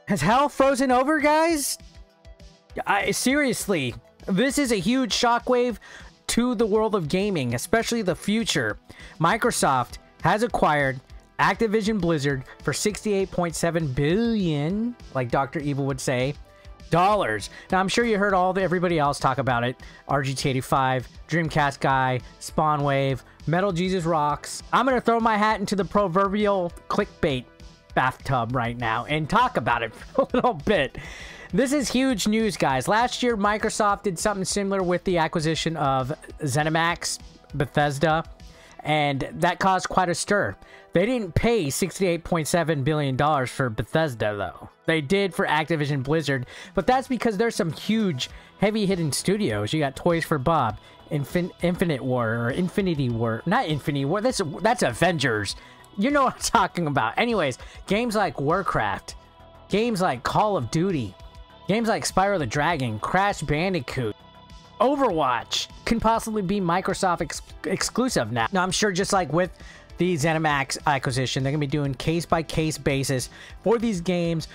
Has hell frozen over, guys? Seriously, this is a huge shockwave to the world of gaming, especially the future. Microsoft has acquired Activision Blizzard for $68.7 billion, like Dr. Evil would say, dollars. Now, I'm sure you heard everybody else talk about it. RGT85, Dreamcast Guy, Spawnwave, Metal Jesus Rocks. I'm going to throw my hat into the proverbial clickbait bathtub right now and talk about it for a little bit. This is huge news, guys. Last year, Microsoft did something similar with the acquisition of ZeniMax, Bethesda, and that caused quite a stir. They didn't pay $68.7 billion for Bethesda, though. They did for Activision Blizzard, but that's because there's some huge, heavy-hitting studios. You got Toys for Bob, Infinite War, or Infinity War. Not Infinity War, that's Avengers. You know what I'm talking about. Anyways, games like Warcraft, games like Call of Duty, games like Spyro the Dragon, Crash Bandicoot, Overwatch can possibly be Microsoft exclusive now. Now, I'm sure just like with the ZeniMax acquisition, they're going to be doing case-by-case basis for these games,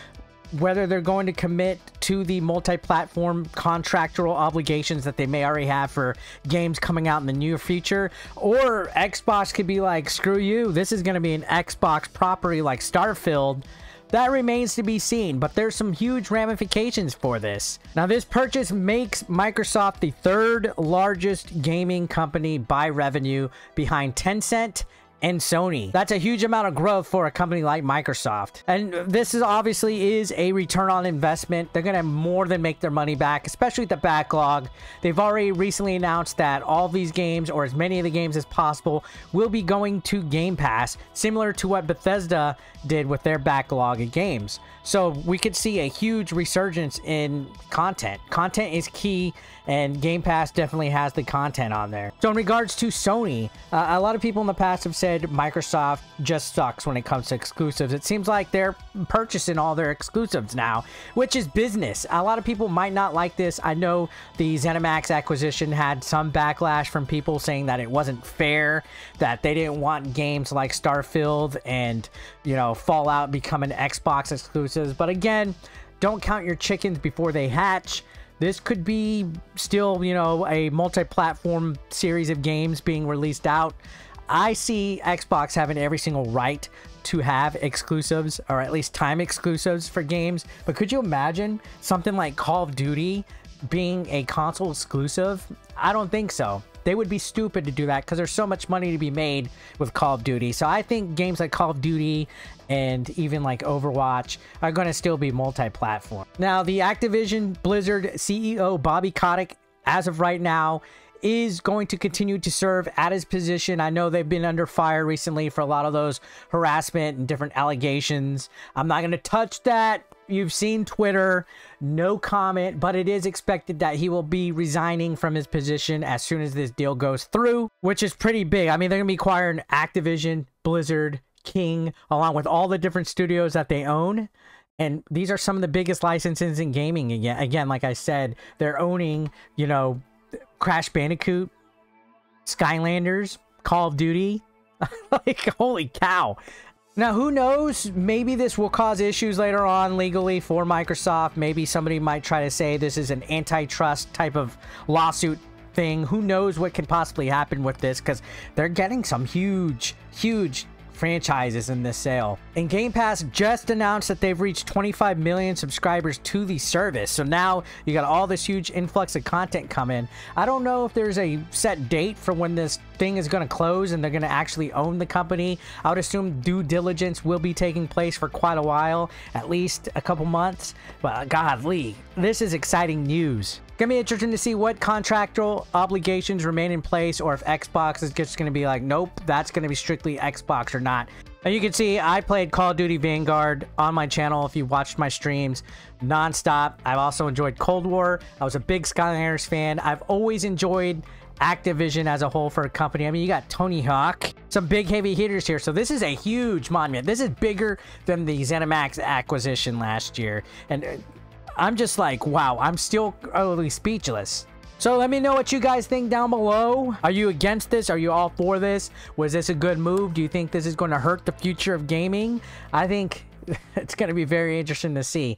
whether they're going to commit to the multi-platform contractual obligations that they may already have for games coming out in the near future, or Xbox could be like, screw you, this is going to be an Xbox property like Starfield. That remains to be seen, but there's some huge ramifications for this. Now, this purchase makes Microsoft the third largest gaming company by revenue, behind Tencent and Sony. That's a huge amount of growth for a company like Microsoft. And this is obviously a return on investment. They're gonna more than make their money back, especially the backlog. They've already recently announced that all these games, or as many of the games as possible, will be going to Game Pass, similar to what Bethesda did with their backlog of games. So we could see a huge resurgence in content. Content is key, and Game Pass definitely has the content on there. So in regards to Sony, a lot of people in the past have said Microsoft just sucks when it comes to exclusives. It seems like they're purchasing all their exclusives now, which is business. A lot of people might not like this. I know the ZeniMax acquisition had some backlash from people saying that it wasn't fair, that they didn't want games like Starfield and, you know, Fallout becoming Xbox exclusives. But again, don't count your chickens before they hatch. This could be still, you know, a multi-platform series of games being released out. I see Xbox having every single right to have exclusives, or at least time exclusives for games. But could you imagine something like Call of Duty being a console exclusive? I don't think so. They would be stupid to do that because there's so much money to be made with Call of Duty. So I think games like Call of Duty and even like Overwatch are going to still be multi-platform. Now, the Activision Blizzard CEO, Bobby Kotick, as of right now, is going to continue to serve at his position. I know they've been under fire recently for a lot of those harassment and different allegations. I'm not going to touch that. You've seen Twitter, no comment, but it is expected that he will be resigning from his position as soon as this deal goes through, which is pretty big. I mean, they're going to be acquiring Activision, Blizzard, King, along with all the different studios that they own. And these are some of the biggest licenses in gaming. Again, like I said, they're owning, you know, Crash Bandicoot, Skylanders, Call of Duty. Like, holy cow. Now, who knows? Maybe this will cause issues later on legally for Microsoft. Maybe somebody might try to say this is an antitrust type of lawsuit thing. Who knows what could possibly happen with this, because they're getting some huge franchises in this sale. And Game Pass just announced that they've reached 25 million subscribers to the service. So now you got all this huge influx of content coming. I don't know if there's a set date for when this thing is going to close and they're going to actually own the company. I would assume due diligence will be taking place for quite a while, at least a couple months. But godly, this is exciting news. Gonna be interesting to see what contractual obligations remain in place, or if Xbox is just gonna be like, nope, that's gonna be strictly Xbox or not. And you can see I played Call of Duty Vanguard on my channel if you watched my streams non-stop. I've also enjoyed Cold War. I was a big Skylanders fan. I've always enjoyed Activision as a whole for a company. I mean, you got Tony Hawk, some big heavy hitters here. So this is a huge monument. This is bigger than the ZeniMax acquisition last year. And I'm just like, wow, I'm still utterly speechless. So let me know what you guys think down below. Are you against this? Are you all for this? Was this a good move? Do you think this is going to hurt the future of gaming? I think it's going to be very interesting to see.